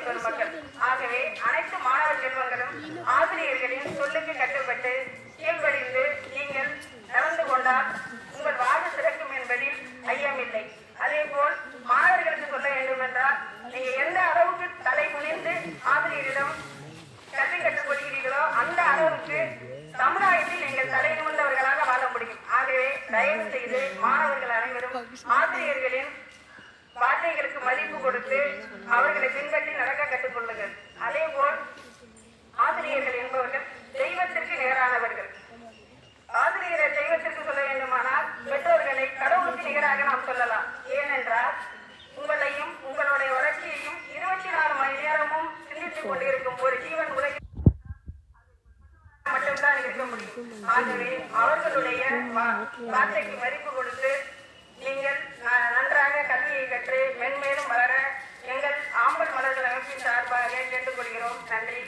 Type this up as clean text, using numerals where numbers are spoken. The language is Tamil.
பெருமக்கள். ஆகவே அனைத்து மாணவ செல்வங்களும் ஆசிரியர்களின் சொல்லுக்கு கட்டுப்பட்டு கீழ்ப்படிந்து நீங்கள் நடந்து கொண்டால் உங்கள் வாழ்வு சிறக்கும் என்பதில் ஐயமில்லை. அதே போல் மாணவர்களுக்கு சொல்ல வேண்டும் என்றால், நீங்க எந்த அளவுக்கு தலை குனிந்து ஆசிரியரிடம் கல்வி கற்றுக்கொள்கிறீர்களோ அந்த அளவுக்கு சமுதாயத்தில் நீங்கள் தலை நிமிர்ந்தவர்களாக வாழ முடியும். ஆகவே தயவு செய்து மாணவர்கள் அனைவரும் ஆசிரியர்களின் வார்த்தைகளுக்கு மதிப்பு கொடுத்து அவர்களை பின்பற்றி நடக்க கற்றுக்கொள்ளுங்கள். அதே போல் ஆசிரியர்கள் என்பவர்கள் தெய்வத்திற்கு நிகரானவர்கள். ஆசிரியரை தெய்வத்திற்கு சொல்ல வேண்டுமானால் பெற்றோர்களை கடவுளுக்கு நிகராக நாம் சொல்லலாம். ஏனென்றால் உங்களையும் உங்களுடைய வளர்ச்சியையும் 24 மணி நேரமும் சிந்தித்துக் கொண்டிருக்கும் ஒரு ஜீவன் உலகில் மட்டும்தான் இருக்க முடியும். ஆகவே அவர்களுடைய வார்த்தைக்கு மதிப்பு கொடுத்து நீங்கள் நன்றாக கல்வியை கற்று மென்மேலும் வளர எங்கள் ஆம்பல் மலர்கள் அமைப்பின் சார்பாக கேட்டுக்கொள்கிறோம். நன்றி.